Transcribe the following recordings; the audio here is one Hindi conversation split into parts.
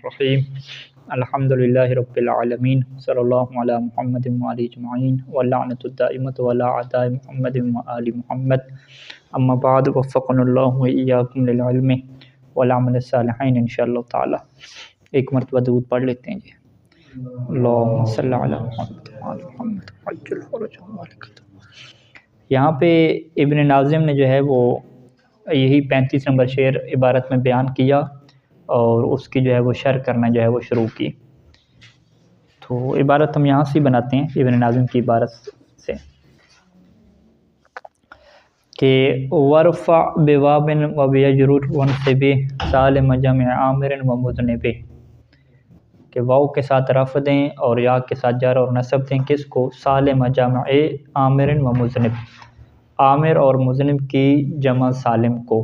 रहीम अल्हम्दुलिल्लाहि रब्बिल आलमीन सल्लल्लाहु अला मुहम्मदिन व आलिहि अजमईन व लअनतु दाइमतु अला अअदाइ मुहम्मदिन व आलि मुहम्मद अम्मा बाद वफ़क़नल्लाहु व इय्याकुम लिल इल्मि वल अमल सालिहीन इंशाअल्लाह ताला। एक मरतबा दुरूद पढ़ लेते हैं जी। अल्लाहुम्मा सल्लि अला मुहम्मद व आलि मुहम्मद अज्जिल फ़रजहुम व बरकतहुम। यहाँ पे इब्न नाज़िम ने जो है वो यही 35 नंबर शेर इबारत में बयान किया और उसकी जो है वो शर्ह करना जो है वो शुरू की। तो इबारत हम यहाँ से बनाते हैं इब्न नाज़िम की इबारत से कि वरफ़ा बिवाबिन व बियजरुर वनसिबि सालिम जम आमिर व मुज़निबि, कि वाव के साथ रफ़ दें और या के साथ जर और नसब दें किसको, सालिम जम आमिर व मुज़निब, आमिर और मुज़निब की जमा सालिम को।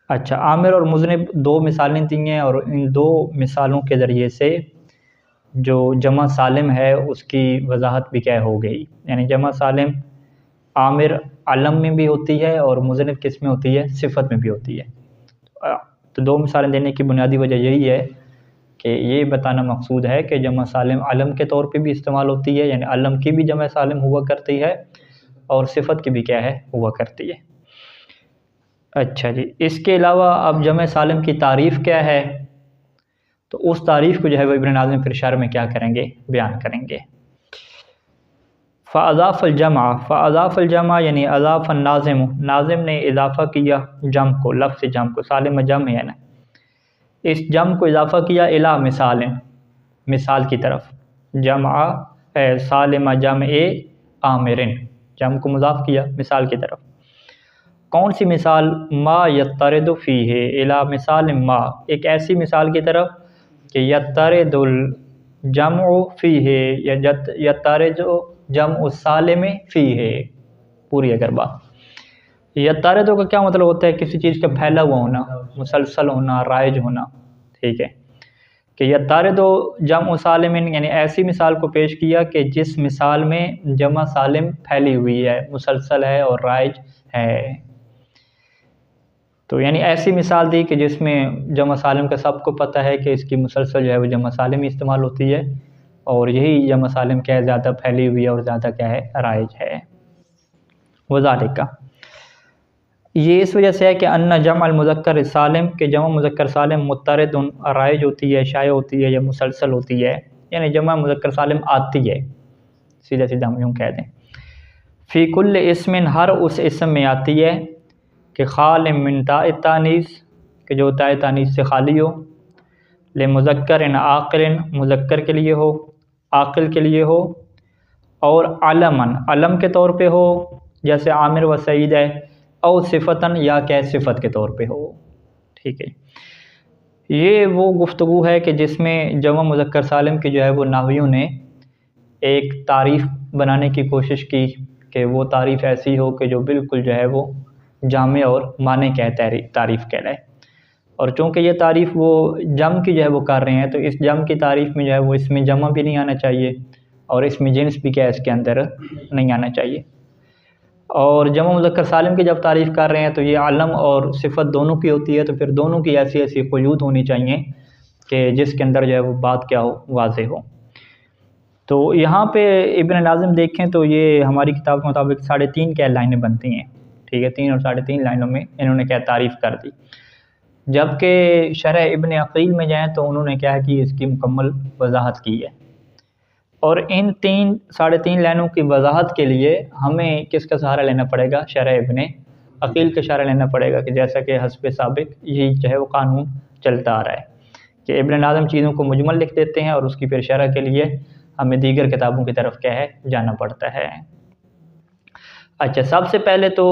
अच्छा, आमिर और मुज़निब दो मिसालें दी हैं और इन दो मिसालों के ज़रिए से जो जमा सालिम है उसकी वजाहत भी क्या हो गई। यानी जमा सालिम आमिर अलम में भी होती है और मुज़निब किस में होती है, सिफ़त में भी होती है। तो दो मिसालें देने की बुनियादी वजह यही है कि ये बताना मकसूद है कि जमा सालिम अलम के तौर पे भी इस्तेमाल होती है, यानी अलम की भी जमा सालिम हुआ करती है और सिफ़त की भी क्या है, हुआ करती है। अच्छा जी, इसके अलावा अब जमा सालिम की तारीफ़ क्या है, तो उस तारीफ़ को जो है वो इब्न नाज़िम फिर शरह में क्या करेंगे, बयान करेंगे। फ़अज़ाफ़ल जमा यानी अज़ाफ़ नाज़िम, नाज़िम ने इजाफ़ा किया जम को, लफ्ज़ जम को, सालिम जम है ना, इस जम को इजाफ़ा किया इला मिसाल, मिसाल की तरफ। जमा सालिम जम आमिरिन, जम को मुज़ाफ़ किया मिसाल की तरफ। कौन सी मिसाल, मा यत्तरिदु फ़ीहे इला मिसाल मा, एक ऐसी मिसाल की तरफ कि यत्तरिदुल जमउ फ़ीहे या यत्तरिदु जमउ सालिम फ़ीहे। पूरी अगर बात, यत्तरिदु का क्या मतलब होता है, किसी चीज़ का फैला हुआ होना, मुसलसल होना, राइज होना, ठीक है। कि यत्तरिदु जमउ सालिमिन यानी ऐसी मिसाल को पेश किया कि जिस मिसाल में जमा सालिम फैली हुई है, मुसलसल है और राइज है। तो यानी ऐसी मिसाल दी कि जिसमें जमा सालिम का सबको पता है कि इसकी मुसलसल जो है वो जमा सालिम इस्तेमाल होती है और यही जमा सालिम क्या है, ज़्यादा फैली हुई है और ज़्यादा क्या है, राइज है। वज़ालिका, ये इस वजह से है कि अन्ना जमअल मुज़क्कर सालिम, के जमा मुज़क्कर सालिम मुत्तरिदुन राइज होती है, शाया होती है या मुसलसल होती है, यानी जमा मुज़क्कर सालिम आती है, सीधा सीधा हम यूँ कह दें। फ़ी कुल्ल इस्मिन, हर उस इस्म में आती है कि खालिम मिन ताए तानीस, कि जो ताए तानीस से खाली हो, ले मुज़क्कर आक़िल, मुज़क्कर के लिए हो, आक़िल के लिए हो, और अलमन, अलम के तौर पे हो, जैसे आमिर व सईद है, और सिफ़तन या क्या सिफ़त के तौर पे हो, ठीक है। ये वो गुफ्तगू है कि जिसमें जमा मुज़क्कर सालिम की जो है वो नाहवियों ने एक तारीफ़ बनाने की कोशिश की कि वो तारीफ़ ऐसी हो कि जो बिल्कुल जो है वो जामे और माने क्या तारीफ़ कहलाए। और चूँकि ये तारीफ़ वो जम की जो है वो कर रहे हैं, तो इस जम की तारीफ़ में जो है वो इसमें जमा भी नहीं आना चाहिए और इसमें जिन्स भी क्या है इसके अंदर नहीं आना चाहिए। और जमा मुज़क्कर सालिम की जब तारीफ़ कर रहे हैं तो ये अलम और सिफ़त दोनों की होती है, तो फिर दोनों की ऐसी ऐसी क़ुयूद होनी चाहिए कि जिसके अंदर जो है वो बात क्या हो, वाज़े हो। तो यहाँ पे इब्न नाज़िम देखें तो ये हमारी किताब के मुताबिक 3.5 क्या लाइनें बनती हैं, ठीक है। 3 और 3.5 लाइनों में इन्होंने क्या तारीफ़ कर दी। जबकि शरह इब्न अक़ील में जाएँ तो उन्होंने क्या है कि इसकी मुकम्मल वजाहत की है। और इन 3-3.5 लाइनों की वजाहत के लिए हमें किसका सहारा लेना पड़ेगा, शरह इब्न अक़ील का सहारा लेना पड़ेगा, कि जैसा कि हस्ब साबिक़ यही जो है वो कानून चलता आ रहा है कि इब्न नाज़िम चीज़ों को मुजमल लिख देते हैं और उसकी फिर शरह के लिए हमें दीगर किताबों की तरफ क्या है, जाना पड़ता है। अच्छा, सबसे पहले तो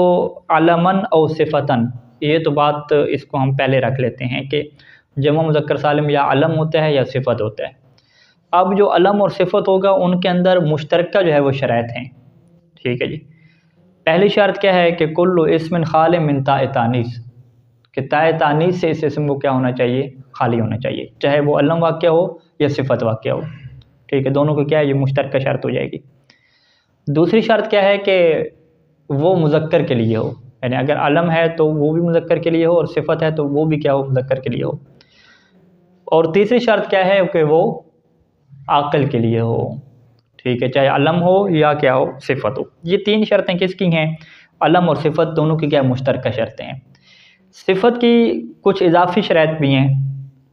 अलमन और सिफ़तन, ये तो बात इसको हम पहले रख लेते हैं कि जमा मुज़क्कर सालिम या अलम होता है या सिफ़त होता है। अब जो अलम और सिफ़त होगा उनके अंदर मुश्तरका जो है वो शराइत हैं, ठीक है जी। पहली शर्त क्या है कि कुल्लु इस्मिन खालिम मिन ताए तानीस, कि ताए तानीस से इस इस्म को क्या होना चाहिए, खाली होना चाहिए, चाहे वो अलम वाक़या हो या सिफ़त वाक़या हो, ठीक है। दोनों को क्या है, ये मुश्तरका शर्त हो जाएगी। दूसरी शर्त क्या है कि वो मुज़क्कर के लिए हो, यानी अगर अलम है तो वो भी मुज़क्कर के लिए हो, और सिफत है तो वो भी क्या हो, मुज़क्कर के लिए हो। और तीसरी शर्त क्या है कि वो आकल के लिए हो, ठीक है, चाहे अलम हो या क्या हो, सिफत हो। ये तीन शर्तें किसकी हैं, अलम और सिफत दोनों की क्या मुश्तरका शर्तें हैं। सिफत की कुछ इजाफी शर्त भी हैं,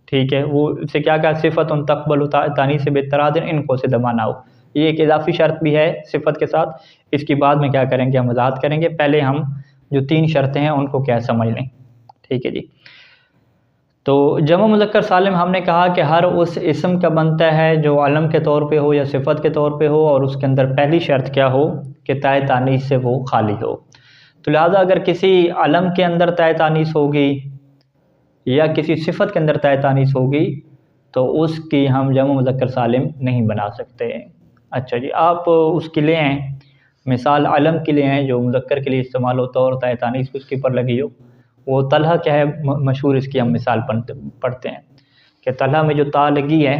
ठीक है, वो इससे क्या कहा, सिफत उन तकबल तानी से बेतरादिन इनको से दमाना हो, ये एक इजाफी शर्त भी है सिफत के साथ। इसकी बाद में क्या करेंगे, हम वजाहत करेंगे, पहले हम जो तीन शर्तें हैं उनको क्या समझ लें, ठीक है जी। तो जमा मुज़क्कर सालिम हमने कहा कि हर उस इसम का बनता है जो अलम के तौर पे हो या सिफत के तौर पे हो, और उसके अंदर पहली शर्त क्या हो कि ताए तानीस से वो खाली हो। तो लिहाजा अगर किसी अलम के अंदर ताए तानीस होगी या किसी सिफत के अंदर ताए तानीस होगी तो उसकी हम जमा मुज़क्कर सालिम नहीं बना सकते। अच्छा जी, आप उसके लिए हैं मिसाल अलम के लिए हैं जो मुज़क्कर के लिए इस्तेमाल होता है और ताए तानीस उसके ऊपर लगी हो। वो तलहा क्या है, मशहूर इसकी हम मिसाल पढ़ते हैं कि तलहा में जो ता लगी है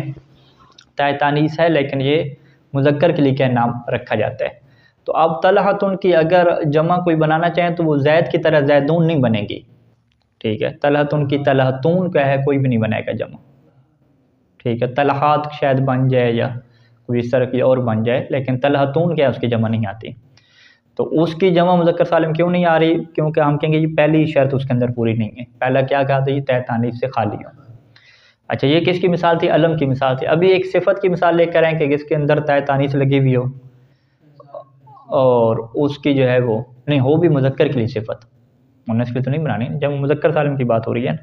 ताए तानीस है, लेकिन ये मुज़क्कर के लिए क्या नाम रखा जाता है। तो अब तलहतुन की अगर जमा कोई बनाना चाहें तो वो जैद की तरह जैदून नहीं बनेगी, ठीक है। तलहतुन की तलहतून क्या है, कोई भी नहीं बनाएगा जमा, ठीक है। तलहात शायद बन जाए या कोई इस तरह की और बन जाए, लेकिन तलहतून क्या है उसकी जमा नहीं आती। तो उसकी जमा मुज़क्कर सालिम क्यों नहीं आ रही, क्योंकि हम कहेंगे ये पहली शर्त उसके अंदर पूरी नहीं है। पहला क्या कहा था, ये ताए तानीस से खाली हो। अच्छा, ये किसकी मिसाल थी, अलम की मिसाल थी। अभी एक सिफत की मिसाल लेकर आए कि जिसके अंदर ताए तानीस लगी हुई हो और उसकी जो है वो नहीं हो भी मुज़क्कर के लिए सिफत, मुन्नस के लिए तो नहीं बनानी, जब मुज़क्कर सालिम की बात हो रही है ना,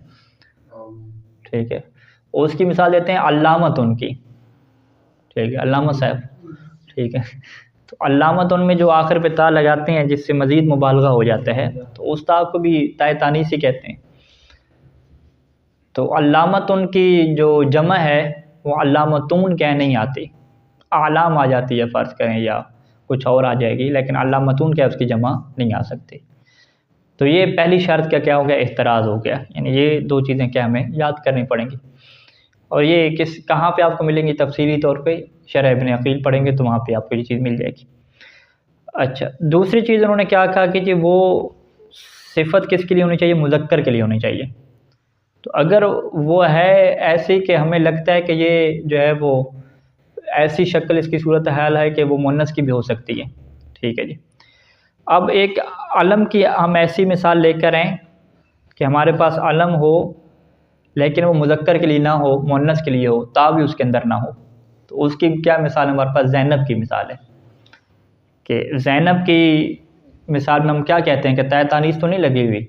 ठीक है। उसकी मिसाल देते हैं अल्लामत उनकी, ठीक है, अल्लामा साहब, ठीक है। तो अल्लामत उनमें जो आखिर पे ता लगाते हैं जिससे मज़ीद मुबालगा हो जाता है, तो उस ता को भी ताए तानीस ही कहते हैं। तो अल्लामत उनकी जो जमा है वो अल्लामतून क्या नहीं आती, आलाम आ जाती है फ़र्ज़ करें या कुछ और आ जाएगी, लेकिन अल्लामतून क्या उसकी जमा नहीं आ सकती। तो ये पहली शर्त का क्या हो गया, एतराज़ हो गया। यानी ये दो चीज़ें क्या हमें याद करनी पड़ेंगी, और ये किस कहाँ पे आपको मिलेंगी तफसीली तौर पे, शरह इब्न अक़ील पढ़ेंगे तो वहाँ पे आपको ये चीज़ मिल जाएगी। अच्छा, दूसरी चीज़ उन्होंने क्या कहा कि जी वो सिफत किसके लिए होनी चाहिए, मुज़क्कर के लिए होनी चाहिए। तो अगर वो है ऐसी कि हमें लगता है कि ये जो है वो ऐसी शक्ल इसकी सूरत हाल है कि वो मुन्नस की भी हो सकती है, ठीक है जी। अब एक अलम की हम ऐसी मिसाल लेकर आएँ कि हमारे पास अलम हो लेकिन वो मुज़क्कर के लिए ना हो, मुन्नस के लिए हो, ता भी उसके अंदर ना हो। तो उसकी क्या मिसाल है, हमारे पास ज़ैनब की मिसाल है कि ज़ैनब की मिसाल में हम क्या कहते हैं कि ताए तानीस तो नहीं लगी हुई,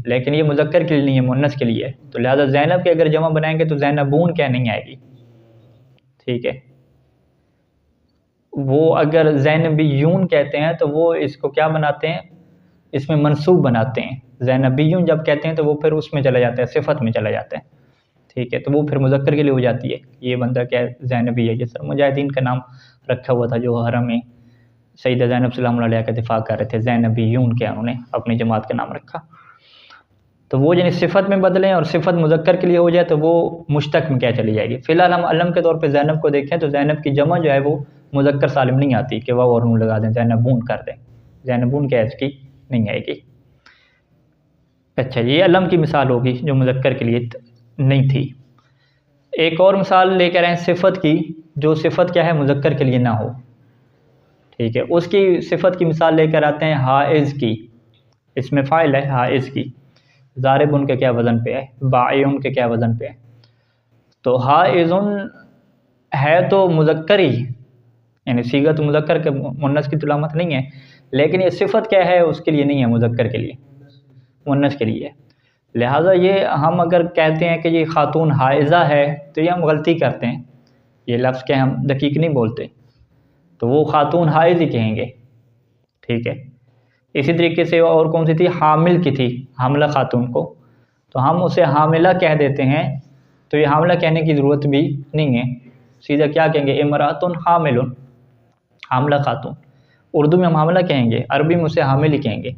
लेकिन ये मुज़क्कर के लिए नहीं है, मुन्नस के लिए है। तो लिहाजा ज़ैनब के अगर जमा बनाएंगे तो ज़ैनबून क्या नहीं आएगी, ठीक है। वो अगर ज़ैनबियून कहते हैं तो वो इसको क्या बनाते हैं, इसमें मनसूब बनाते हैं। ज़ैनबियून जब कहते हैं तो वो फिर उसमें चला जाता है, सिफत में चला जाता है, ठीक है। तो वो फिर मुज़क्कर के लिए हो जाती है, ये बंदा क्या है, ज़ैनबी है। जैसे मुजाहिदीन का नाम रखा हुआ था जो हरम में सईदा ज़ैनब सलामुल्लाह अलैहा का दिफा कर रहे थे, ज़ैनबियून क्या उन्होंने अपनी जमात का नाम रखा। तो वो यानी सिफत में बदलें और सिफत मुज़क्कर के लिए हो जाए तो वो मुश्तक में क्या चली जाएगी। फ़िलहाल हम अलम के तौर पे ज़ैनब को देखें तो ज़ैनब की जमा जो है वो मुज़क्कर सालिम नहीं आती कि वाव और नून लगा दें, ज़ैनबून कर दें, ज़ैनबून क्या इसकी नहीं आएगी। अच्छा, ये अलम की मिसाल होगी जो मुज़क्कर के लिए नहीं थी। एक और मिसाल लेकर आएँ सिफत की, जो सिफत क्या है मुज़क्कर के लिए ना हो, ठीक है। उसकी सिफत की मिसाल लेकर आते हैं हाइज़ की, इसमें फ़ाइल है हाइज़ की, ज़ारिब उनके क्या वज़न पे है, बाई उनके क्या वज़न पे है। तो हाइज़ुन है तो मुज़क्कर ही, यानी सीगा तो मुज़क्कर के मुन्नस की तुलामत नहीं है, लेकिन ये सिफत क्या है उसके लिए नहीं है, मुज़क्कर के लिए, मुन्नस के लिए। लिहाजा ये हम अगर कहते हैं कि ये खातून हाइज़ा है तो ये हम गलती करते हैं, ये लफ्ज़ के हम दकीक नहीं बोलते, तो वो खातून हाइज़ ही कहेंगे, ठीक है। इसी तरीके से और कौन सी थी, हामिल की थी, हामिला खातून को, तो हम उसे हामिला कह देते हैं, तो ये हामिला कहने की ज़रूरत भी नहीं है, सीधा क्या कहेंगे, इमरातुन हामिलुन, हामिला खातून। उर्दू में हम हामिला कहेंगे, अरबी में उसे हामिल ही कहेंगे।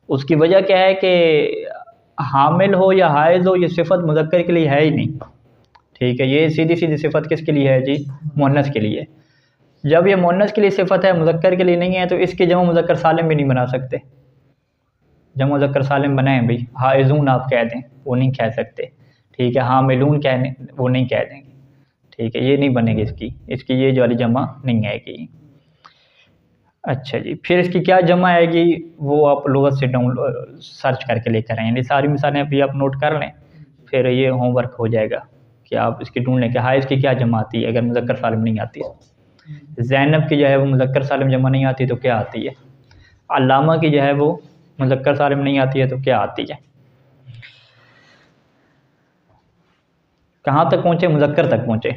उसकी वजह क्या है कि हामिल हो या हाइज़ हो, ये सिफत मुज़क्कर के लिए है ही नहीं, ठीक है। ये सीधी सीधी सिफत किसके लिए है जी, मुन्नस के लिए। जब ये मुन्नस के लिए सिफत है, मुज़क्कर के लिए नहीं है, तो इसकी जमा मुज़क्कर सालिम भी नहीं बना सकते, जमा मुज़क्कर सालिम बनाएं भाई, हाइज़ून आप कह दें, वो नहीं कह सकते, ठीक है। हामिलून कहने वो नहीं कह देंगे, ठीक है, ये नहीं बनेगी इसकी ये जो वाली जमा नहीं आएगी। अच्छा जी, फिर इसकी क्या जमा आएगी वो आप लुग़त से डाउनलोड सर्च करके लेकर आएँ, यानी सारी मिसालें अभी आप नोट कर लें, फिर ये होमवर्क हो जाएगा कि आप इसकी ढूंढ लें कि हाइज़ की क्या जमा आती है अगर मुज़क्कर सालिम नहीं आती है। ज़ैनब की जो है वो मुज़क्कर सालिम जमा नहीं आती तो क्या आती है। अल्लामा की जो है वो मुज़क्कर सालिम नहीं आती है तो क्या आती है। कहाँ तक पहुँचे, मुज़क्कर तक पहुँचे,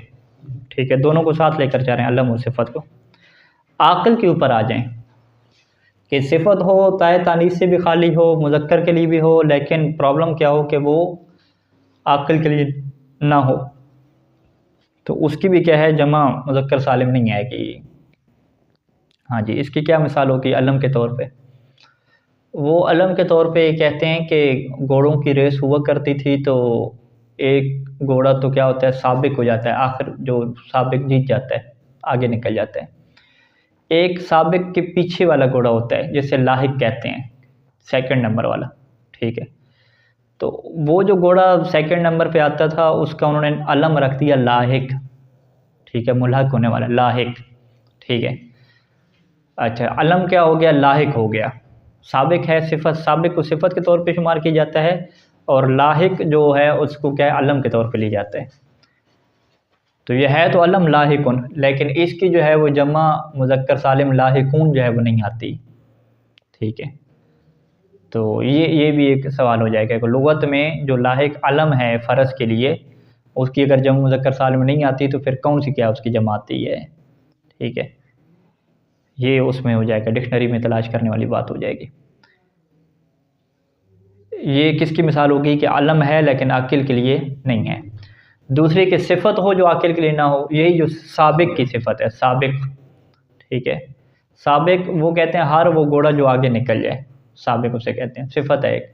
ठीक है। दोनों को साथ लेकर जा रहे हैं, अल्लम और सिफ़त को। आक़िल के ऊपर आ जाएं कि सिफ़त हो ताए तानीस से भी खाली हो, मुज़क्कर के लिए भी हो, लेकिन प्रॉब्लम क्या हो कि वो आक़िल के लिए ना हो, तो उसकी भी क्या है जमा मुज़क्कर सालिम नहीं आएगी। हाँ जी, इसकी क्या मिसाल होगी अलम के तौर पे। वो अलम के तौर पे कहते हैं कि घोड़ों की रेस हुआ करती थी, तो एक घोड़ा तो क्या होता है साबिक हो जाता है, आखिर जो साबिक जीत जाता है, आगे निकल जाता है। एक साबिक के पीछे वाला घोड़ा होता है जिसे लाहिक कहते हैं, सेकंड नंबर वाला, ठीक है। तो वो जो घोड़ा सेकंड नंबर पे आता था उसका उन्होंने अलम रख दिया लाहिक, ठीक है, मुल्हक होने वाला लाहिक, ठीक है। अच्छा, अलम क्या हो गया, लाहिक हो गया। साबिक है सिफत, साबिक को सिफत के तौर पे शुमार किया जाता है, और लाहिक जो है उसको क्या है अलम के तौर पे लिया जाता है। तो यह है तो अलम लाहिकुन, लेकिन इसकी जो है वो जमा मुज़क्कर सालिम लाहिकून जो है वो नहीं आती, ठीक है। तो ये भी एक सवाल हो जाएगा कि लुग़त में जो लाहिक अलम है फ़र्ज़ के लिए, उसकी अगर जमा मुज़क्कर सालिम नहीं आती तो फिर कौन सी क्या उसकी जमा आती है, ठीक है। ये उसमें हो जाएगा, डिक्शनरी में तलाश करने वाली बात हो जाएगी। ये किसकी मिसाल होगी कि अलम है लेकिन आकिल के लिए नहीं है। दूसरी की सिफत हो जो आकिल के लिए ना हो, यही जो साबिक की सिफत है, साबिक, ठीक है। साबिक वो कहते हैं हर वो घोड़ा जो आगे निकल जाए, साबिक उसे कहते हैं, सिफत है एक,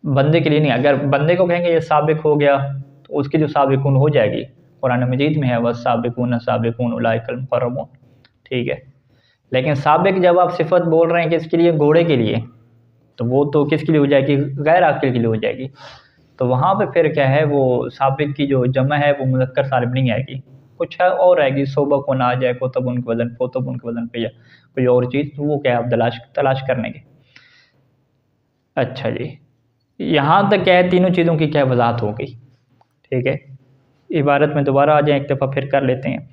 बंदे के लिए नहीं। अगर बंदे को कहेंगे ये साबिक हो गया तो उसकी जो साबिकुन हो जाएगी, कुरान मजीद में है वह साबिकुन साबिकुन उलाइकल मुक़र्रबून, ठीक है। लेकिन साबिक जब आप सिफत बोल रहे हैं किसके लिए, घोड़े के लिए, तो वो तो किसके लिए हो जाएगी, गैर आकिल के लिए हो जाएगी। तो वहाँ पे फिर क्या है वो साबिक की जो जमा है वो मुज़क्कर सालिम नहीं आएगी, कुछ है और आएगी, सोबा को ना आ जाए, कोतबुन के वज़न, कोतबुन के वज़न पे या कोई और चीज़, तो वो क्या है आप तलाश करने के। अच्छा जी, यहाँ तक क्या है तीनों चीज़ों की क्या वजाहत हो गई, ठीक है। इबारत में दोबारा आ जाए एक दफ़ा फिर कर लेते हैं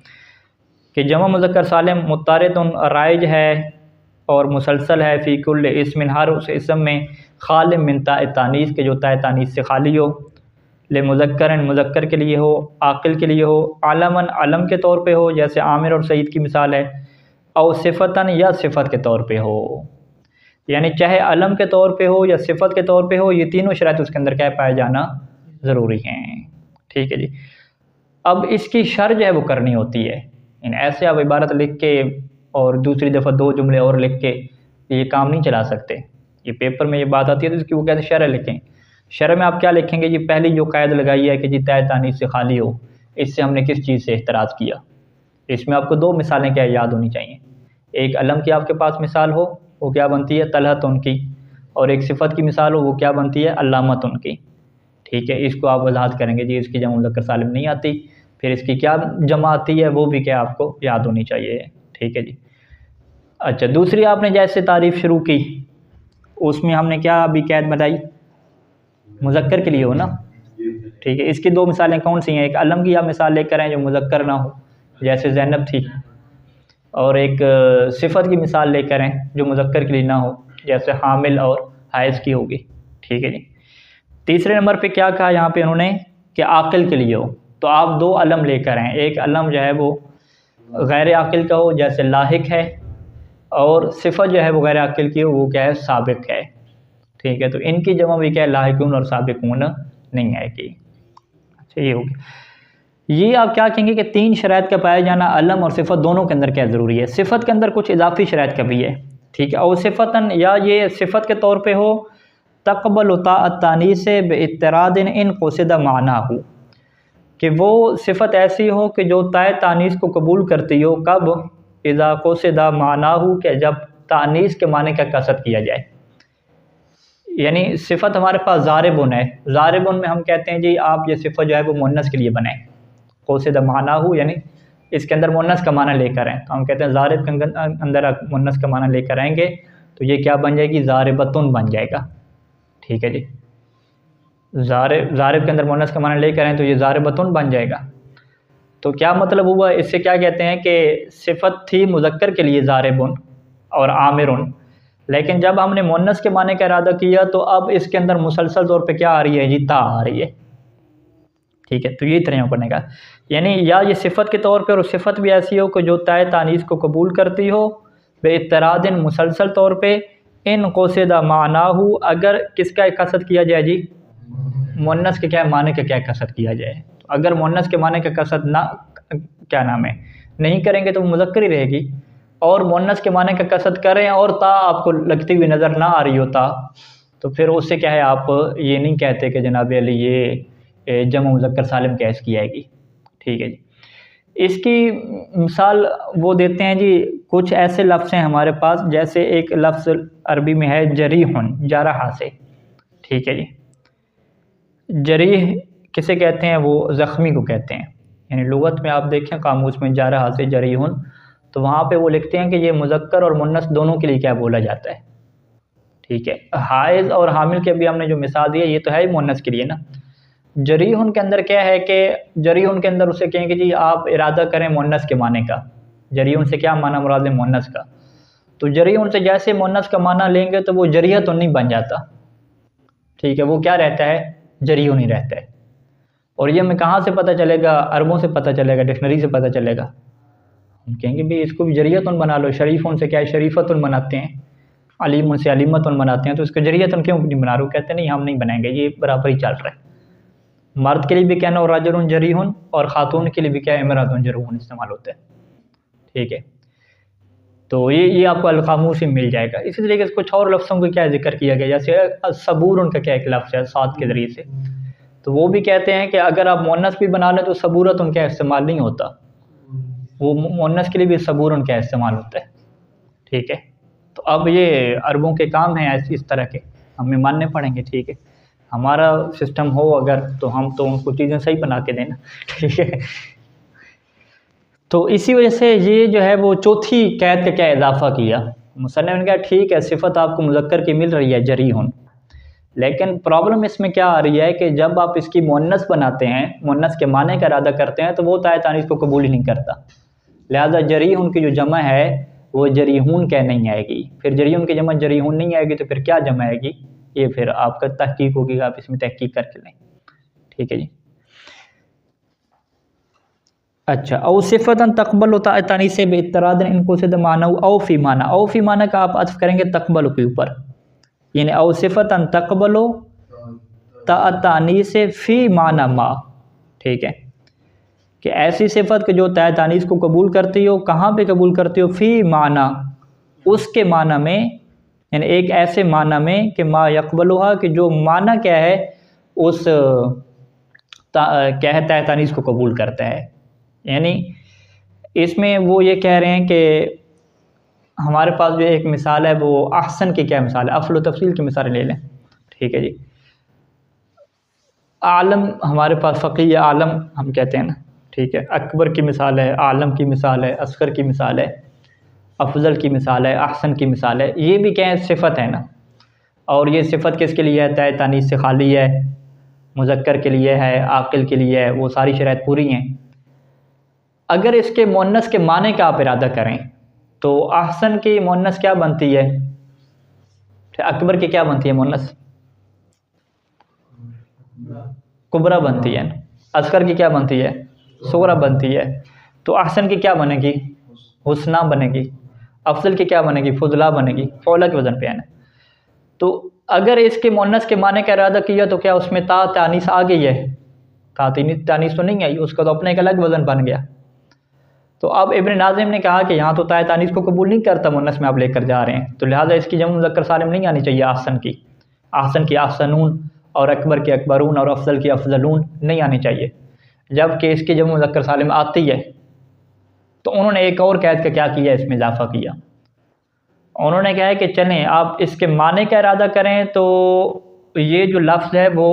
कि जमा मुज़क्कर सालिम मुत्तारिदुन राइज है और मुसलसल है, फ़ी कुल्ल इस्मिन हर उस इसम में, खालिम मिन ताए तानीस के जो ताए तानीस से खाली हो, ले मुज़क्करन मुज़क्कर के लिए हो, आकिल के लिए हो, आलमन अलम के तौर पे हो जैसे आमिर और सईद की मिसाल है, और सिफ़तन या सिफ़त के तौर पे हो, यानी चाहे अलम के तौर पे हो या सिफ़त के तौर पे हो, ये तीनों शराइत उसके अंदर क्या पाए जाना ज़रूरी हैं, ठीक है जी। अब इसकी शर जो है वो करनी होती है, ऐसे आप इबारत लिख के और दूसरी दफ़ा दो जुमले और लिख के ये काम नहीं चला सकते। ये पेपर में ये बात आती है तो इसकी वो कहते हैं शरह लिखें। शरह में आप क्या लिखेंगे जी, पहली जो क़ैद लगाई है कि जी ताए तानीस से खाली हो, इससे हमने किस चीज़ से एतराज़ किया। इसमें आपको दो मिसालें क्या याद होनी चाहिए, एक अलम की आपके पास मिसाल हो वो क्या बनती है तलहत उनकी, और एक सिफ़त की मिसाल हो वो क्या बनती है अल्लामत उनकी, ठीक है। इसको आप वजाहत करेंगे जी इसकी जमा मुज़क्कर सालिम नहीं आती, फिर इसकी क्या जमा आती है वो भी क्या आपको याद होनी चाहिए, ठीक है जी। अच्छा, दूसरी आपने जैसे तारीफ़ शुरू की उसमें हमने क्या अभी कैद बताई, मुज़क्कर के लिए हो ना, ठीक है। इसकी दो मिसालें कौन सी हैं, एक अलम की आप मिसाल लेकर आएँ जो मुज़क्कर ना हो जैसे ज़ैनब थी, और एक सिफ़त की मिसाल लेकर आएँ जो मुज़क्कर के लिए ना हो जैसे हामिल और हाइज़ की होगी, ठीक है जी। तीसरे नंबर पे क्या कहा यहाँ पे उन्होंने कि आकिल के लिए हो, तो आप दो अलम लेकर आएँ, एक अलम जो है वो गैर आकिल का हो जैसे लाहिक है, और सिफ़त जो है वो गैर आकिल की हो वो क्या है साबिक है, ठीक है। तो इनकी जमा भी क्या है लाहिकून और साबिकून नहीं आएगी। अच्छा, ये होगी। ये आप क्या कहेंगे कि तीन शराइत का पाया जाना अलम और सिफ़त दोनों के अंदर क्या ज़रूरी है। सिफ़त के अंदर कुछ इजाफ़ी शराइत का भी है, ठीक है। और सिफ़तन या ये सिफ़त के तौर पे हो तक़बल तानीस बिइत्तिरादिन इन क़ुसिदा मानाहु, कि वो सिफ़त ऐसी हो कि जो ताए तानीस को कबूल करती हो, कब इज़ा क़ुसिदा मानाहु, के जब तानीस के माने का कसद किया जाए। यानी सिफत हमारे पास ज़ारिबुन है, ज़ारिबुन में हम कहते हैं जी आप ये सिफत जो है वो मुन्नस के लिए बनाएं, क़ौसिद माना हो यानी इसके अंदर मुन्नस का माना लेकर आएँ, तो हम कहते हैं ज़ारिब के अंदर मुन्नस का माना लेकर आएंगे तो ये क्या बन जाएगी, ज़ारिबतुन बन जाएगा। ठीक है जी, ज़ारिब के अंदर मुन्नस का माना लेकर आएँ तो ये ज़ारिबतुन बन जाएगा। तो क्या मतलब हुआ, इससे क्या कहते हैं कि सिफत थी मुज़क्कर के लिए ज़ारिबुन और आमिरुन, लेकिन जब हमने मुन्नस के माने का इरादा किया तो अब इसके अंदर मुसलसल तौर पे क्या आ रही है जी, ता आ रही है। ठीक है, तो ये तरह करने का, यानी या ये सिफत के तौर पे और सिफत भी ऐसी हो कि जो ताए तानीस को कबूल करती हो बेइतरादिन मुसलसल तौर पे, इन क़ौसिदा मानाहु अगर किसका कसद किया जाए जी, मुन्नस के क्या माने का क्या कसद किया जाए। तो अगर मुन्नस के माने का कसद ना क्या नाम है नहीं करेंगे तो मुज़क्कर ही रहेगी, और मुन्नस के माने का कसद करें और ता आपको लगती हुई नज़र ना आ रही होता तो फिर उससे क्या है, आप ये नहीं कहते कि जनाब अली ये जमा मुज़क्कर सालिम कैस की जाएगी। ठीक है जी, इसकी मिसाल वो देते हैं जी, कुछ ऐसे लफ्ज़ हैं हमारे पास, जैसे एक लफ्ज़ अरबी में है जरीहुन, जरहा से। ठीक है जी, जरीह किसे कहते हैं, वो ज़ख्मी को कहते हैं, यानी लुगत में आप देखें कामूस में जरहा से जरीहुन, तो वहाँ पे वो लिखते हैं कि ये मुज़क्कर और मुन्नस दोनों के लिए क्या बोला जाता है। ठीक है, हाइज़ और हामिल के अभी हमने जो मिसाल दी है ये तो है ही मुन्नस के लिए ना। जरीहुन के अंदर क्या है कि जरीहुन के अंदर उसे कहेंगे जी आप इरादा करें मुन्नस के माने का, जरीहुन से क्या माना मुराद है, मुन्नस का। तो जरीहुन से जैसे मुन्नस का माना लेंगे तो वो जरीहत नहीं बन जाता। ठीक है, वो क्या रहता है, जरीहुन ही रहता है। और ये हमें कहाँ से पता चलेगा, अरबों से पता चलेगा, डिक्शनरी से पता चलेगा। हम कहेंगे भाई इसको भी जरियतुन बना लो, शरीफुन से क्या है शरीफतुन बनाते हैं, अलीमुन से अलीमतुन बनाते हैं, तो इसको जरियतुन क्यों नहीं बना रहे हो, कहते नहीं हम नहीं बनाएंगे, ये बराबर ही चल रहा है। मर्द के लिए भी कहना और रजुलुन जरीहुन, और ख़ातून के लिए भी क्या इमरातुन जरूहुन इस्तेमाल होता है। ठीक है, तो ये आपको अलकामूस ही मिल जाएगा। इसी तरीके से कुछ और लफ्ज़ों को क्या जिक्र किया गया, जैसे सबूर उनका क्या एक लफ्ज़ है सात के ज़रिए से, तो वो भी कहते हैं कि अगर आप मुन्नस भी बना लें तो सबूरत उनका इस्तेमाल नहीं होता, वो मुन्नस के लिए भी सबूर उनका इस्तेमाल होता है। ठीक है, तो अब ये अरबों के काम हैं इस तरह के, हमें मानने पड़ेंगे। ठीक है, हमारा सिस्टम हो अगर तो हम तो उनको चीज़ें सही बना के देना। ठीक है, तो इसी वजह से ये जो है वो चौथी कैद का क्या इजाफा किया मुसन्निफ़ ने कहा ठीक है सिफत आपको मुज़क्कर की मिल रही है जरीहुन, लेकिन प्रॉब्लम इसमें क्या आ रही है कि जब आप इसकी मुन्नस बनाते हैं, मुन्नस के माने का इरादा करते हैं तो वो ताए तानीस को कबूल ही नहीं करता, लिहाजा जरीहुन की जो जमा है वो जरीहुन क्या नहीं आएगी। फिर जरीहुन की जमा जरीहुन नहीं आएगी तो फिर क्या जमा आएगी, ये फिर आपका तहकीक होगी, आप इसमें तहकीक करके लें। ठीक है जी, अच्छा, औ सिफ़तन तक़बल होता है तानी से बेतरादन इनको से माना औ फ़ी माना, औ फ़ी माना का आप अत्फ़ करेंगे तक़बल के ऊपर, यानी औ सिफ़तन तक़बलो तानी से फ़ी माना मा। ठीक है, कि ऐसी सिफ़त के जो ताए तानीस को कबूल करती हो, कहाँ पे कबूल करती हो, फ़ी माना उसके माना में, यानी एक ऐसे माना में कि मा यक़बलुहा कि जो माना क्या है उस क्या है ताए तानीस को कबूल करता है। यानी इसमें वो ये कह रहे हैं कि हमारे पास जो एक मिसाल है वो अहसन की क्या मिसाल है, अफ़ल तफ़सील की मिसाल ले लें। ठीक है जी, आलम हमारे पास फ़क़ीह आलम हम कहते हैं ना। ठीक है, अकबर की मिसाल है, आलम की मिसाल है, असगर की मिसाल है, अफजल की मिसाल है, अहसन की मिसाल है, ये भी क्या है सिफ़त है ना। और ये सिफ़त किसके लिए है, ताए तानीस से खाली है, मुज़क्कर के लिए है, आक़िल के लिए है, वो सारी शराइत पूरी हैं। अगर इसके मुन्नस के माने का आप इरादा करें तो अहसन की मुन्नस क्या बनती है, अकबर की क्या बनती है मुन्नस, कुबरा बनती है, असगर की क्या बनती है, सुगरा बनती है। तो अहसन की क्या बनेगी, हुस्ना बनेगी, अफजल की क्या बनेगी, फुजला बनेगी, फौला के वज़न पे है ना। तो अगर इसके मुन्नस के माने का इरादा किया तो क्या उसमें ता तानीस आ गई है, तानीस तो नहीं आई, उसका तो अपना एक अलग वज़न बन गया। तो अब इब्न नाज़िम ने कहा कि यहाँ तो ताए तानीस को कबूल नहीं करता मुन्नस में आप लेकर जा रहे हैं, तो लिहाजा इसकी जम मुज़क्कर सालिम नहीं आनी चाहिए अहसन की अहसनून, और अकबर की अकबरून, और अफजल की अफजलून नहीं आनी चाहिए। जबकि इसकी जम मुज़क्कर सालिम आती है तो उन्होंने एक और कैद का क्या किया, इसमें इजाफ़ा किया। उन्होंने क्या है कि चलें आप इसके माने का इरादा करें तो ये जो लफ्ज़ है वो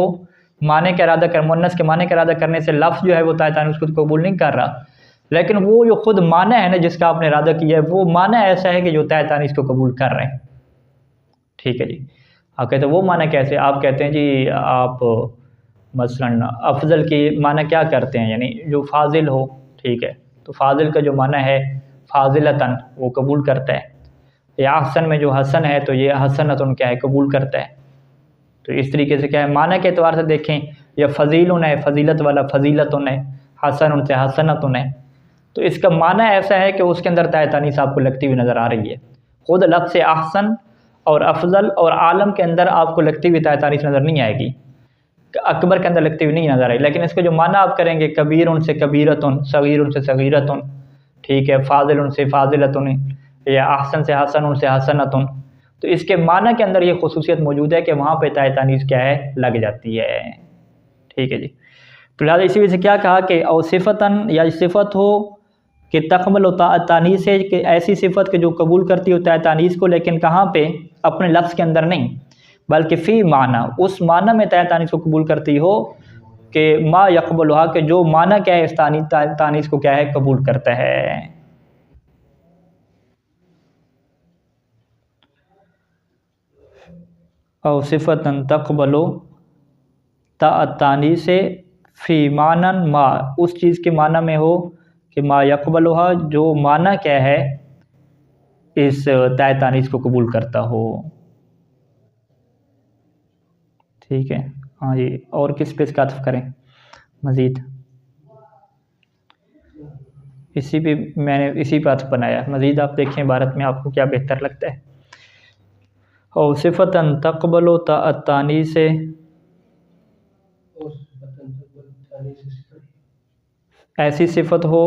माने का इरादा कर मुन्नस के माने का इरादा करने से लफ्ज़ जो है वो तायतानी उसको कबूल नहीं कर रहा, लेकिन वो जो खुद माना है ना जिसका आपने इरादा किया है वो माना ऐसा है कि जो तायतानी इसको कबूल कर रहे हैं। ठीक है जी। आप कहते हैं वो माना कैसे? आप कहते हैं जी आप मसलन अफजल के माना क्या करते हैं, यानी जो फाजिल हो, ठीक है, तो फाजिल का जो माना है फाजिलतन वो कबूल करता है, या हसन में जो हसन है तो ये हसनतन क्या है कबूल करता है। तो इस तरीके से क्या है माना के एतबार से देखें, या फजीलुन है फजीलत वाला फजीलतुन है, हसन उनसे हसनतुन है, तो इसका माना ऐसा है कि उसके अंदर तायतानीस आपको लगती हुई नज़र आ रही है। खुद लफ्ज़ अहसन और अफजल और आलम के अंदर आपको लगती हुई तायतानीस नज़र नहीं आएगी, अकबर के अंदर लगती हुई नहीं नज़र आई, लेकिन इसका जो माना आप करेंगे कबीर उनसे कबीरतुन, सगीर उनसे सगीरतुन, ठीक है, फाजिल उनसे फाजिलतुन, या अहसन से हसन उनसे हसनतुन, तो इसके माना के अंदर ये खुसूसियत मौजूद है कि वहाँ पे तायतानीस क्या है लग जाती है। ठीक है जी। तो लिहाजा इसी वजह से क्या कहा कि और सिफ़तन या सिफ़त हो कि तकमल तानीस है कि ऐसी सिफ़त के जो कबूल करती होता है तानीस को, लेकिन कहाँ पे अपने लफ्ज़ के अंदर नहीं बल्कि फ़ी माना, उस माना में तानीस को कबूल करती हो कि मा यकबलहा के जो माना क्या है इस तानीस को क्या है कबूल करता है। और सिफ़तन तकबलो तानी से फ़ी मानन मा, उस चीज़ के माना में हो कि मा यकबलहा जो माना क्या है इस तानीस को कबूल करता हो। ठीक है, हाँ जी। और किस पे इसका अतफ़ करें मज़ीद? इसी पे मैंने इसी पे अतफ़ बनाया। मज़ीद आप देखें इबारत में आपको क्या बेहतर लगता है। और सिफ़तन तकबलो तानी से ऐसी सिफ़त हो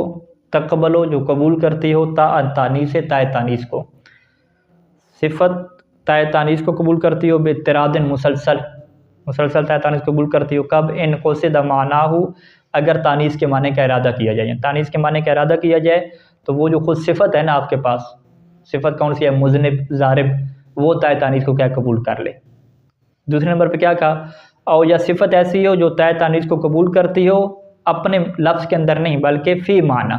तकबलो जो कबूल करती हो तानी से तानीस को, सिफ़त तानीस को कबूल करती हो बेतरादिन मुसलसल, मुसलसल तानीस कबूल करती हो कब इन क़ुसिद मानाहु, अगर तानीस के माने का इरादा किया जाए, तानीस के माने का इरादा किया जाए तो वो जो खुद सिफ़त है ना आपके पास, सिफ़त कौन सी है मुज़निब ज़ारिब, वो तानीस को क्या कबूल कर ले। दूसरे नंबर पे क्या कहा, और या सिफ़त ऐसी हो जो तानीस को कबूल करती हो अपने लफ्ज़ के अंदर नहीं बल्कि फ़ी माना,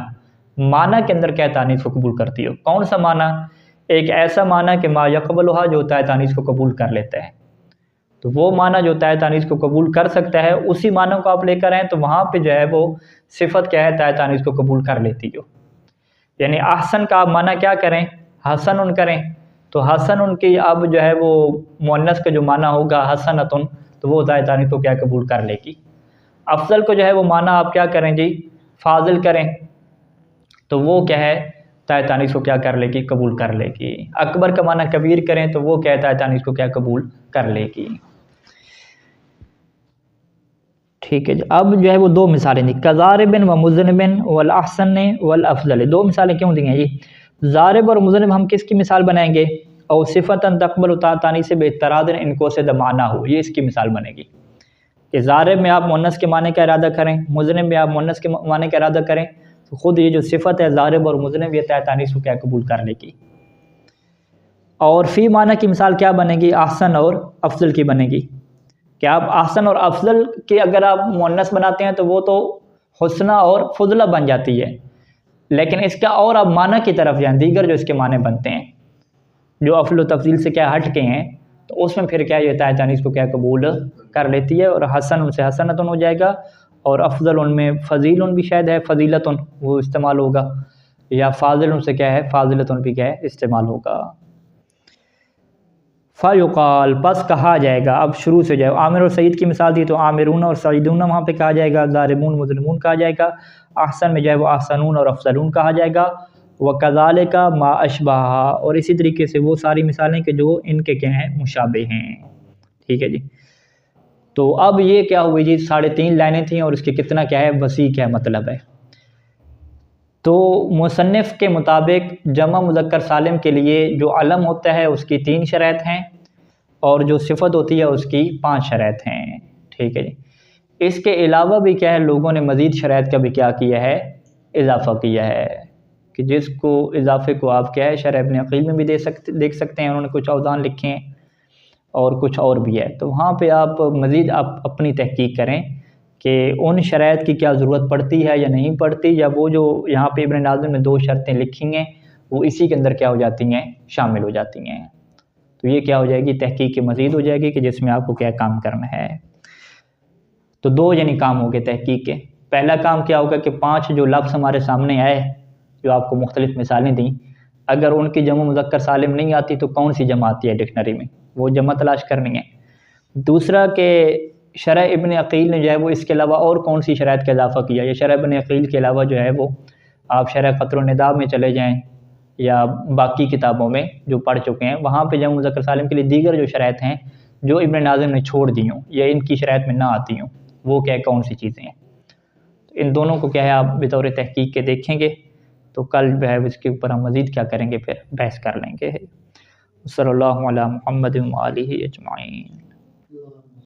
माना के अंदर क्या तानीस को कबूल करती हो। कौन सा माना? एक ऐसा माना कि मा यकबलहा जो तानीस को कबूल कर लेता है, तो वो माना जो तानीस को कबूल कर सकता है उसी माना को आप लेकर आएँ तो वहाँ पे जो है वो सिफ़त क्या है तानीस को कबूल कर लेती हो। यानी अहसन का आप माना क्या करें हसन उन करें, तो हसन उनकी अब जो है वो मुअन्नस का जो माना होगा हसनतुन, तो वो तानीस को क्या कबूल कर लेगी। अफजल को जो है वो माना आप क्या करें जी फाजिल करें, तो वो क्या है तानीस को क्या कर लेगी कबूल कर लेगी। अकबर का माना कबीर करें तो वो क्या है तानीस को क्या कबूल कर लेगी। ठीक है जी। अब जो है वो दो मिसालें दी कज़ारिबिन व मुज़निबिन वल अहसन वल अफजल, दो मिसालें क्यों दी हैं जी? ज़ारिब और मुज़निब हम किसकी मिसाल बनाएंगे? और सिफ़तन तकबल तानी से बेतरादिन इनको से दमाना हो, ये इसकी मिसाल बनेगी कि ज़ारिब में आप मुन्नस के माने का इरादा करें, मुज़निब में आप मुन्नस के माने का इरादा करें, तो ख़ुद ये जो सिफ़त है ज़ारिब और मुज़निब ये तानीस को क्या कबूल कर लेगी। और फ़ी माना की मिसाल क्या बनेगी? अहसन और अफजल की बनेगी कि आप अहसन और अफजल के अगर आप मुन्नस बनाते हैं तो वो तो हुस्ना और फुजला बन जाती है, लेकिन इसका और आप माना की तरफ जाएँ, दीगर जो इसके माने बनते हैं जो अफल तफजील से क्या हट के हैं, तो उसमें फिर क्या ये तानीस को क्या कबूल कर लेती है, और हसन उनसे हसनतुन हो जाएगा, और अफजल उनमें फजील भी शायद है फजीलतुन वो इस्तेमाल होगा, या फाजिल उनसे क्या है फाजिलतुन भी क्या है इस्तेमाल होगा। फ़युक़ाल बस कहा जाएगा, अब शुरू से जाए आमिर और सईद की मिसाल दी तो आमिरून और सईदून वहाँ पे कहा जाएगा, ज़ारिबून मुज़निबून कहा जाएगा, अहसन में जो है वो अहसनून और अफसलून कहा जाएगा, व कज़ालिका मा अशबहा, और इसी तरीके से वो सारी मिसालें कि जो इनके क्या हैं मुशाबे हैं। ठीक है जी। तो अब ये क्या हुई जी 3.5 लाइनें थी और इसके कितना क्या है वसी क्या मतलब है। तो मुसन्निफ़ के मुताबिक जमा मुज़क्कर सालिम के लिए जो अलम होता है उसकी 3 शराइत हैं और जो सिफ़त होती है उसकी 5 शराइत हैं। ठीक है जी। इसके अलावा भी क्या है लोगों ने मज़ीद शराइत का भी क्या किया है इजाफ़ा किया है कि जिसको इजाफे को आप क्या है शरह इब्न अक़ील में भी देख सकते हैं, उन्होंने कुछ अवदान लिखे हैं और कुछ और भी है। तो वहाँ पे आप मज़ीद आप अपनी तहकीक करें कि उन शराइत की क्या ज़रूरत पड़ती है या नहीं पड़ती, या वो जो यहाँ पे इब्न नाज़िम ने 2 शर्तें लिखी हैं वो इसी के अंदर क्या हो जाती हैं, शामिल हो जाती हैं। तो ये क्या हो जाएगी, तहकीक मज़ीद हो जाएगी कि जिसमें आपको क्या काम करना है। तो 2 यानी काम हो गए तहकीक के। पहला काम क्या होगा कि 5 जो लफ्ज़ हमारे सामने आए, जो आपको मुख्तलिफ़ मिसालें दी, अगर उनकी जमा मुज़क्कर सालिम नहीं आती तो कौन सी जमा आती है डिक्शनरी में, वो जमा तलाश करनी है। दूसरा कि शरह इब्न अक़ील ने जो है वो इसके अलावा और कौन सी शराइत का इजाफ़ा किया, या शरह इब्न अक़ील के अलावा जो है वो आप शरह क़त्रुन निदा में चले जाएँ या बाकी किताबों में जो पढ़ चुके हैं, वहाँ पे जमा मुज़क्कर सालिम के लिए दीगर जो शराइत हैं जो इब्न नाज़िम ने छोड़ दी हों या इनकी शराइत में ना आती हों, वो क्या कौन सी चीज़ें हैं। तो इन दोनों को क्या है आप बतौर तहकीक के देखेंगे, तो कल जो है इसके ऊपर हम मज़ीद क्या करेंगे, फिर बहस कर लेंगे। सल्लल्लाहु अला मुहम्मद व आलिहि अजमाइन।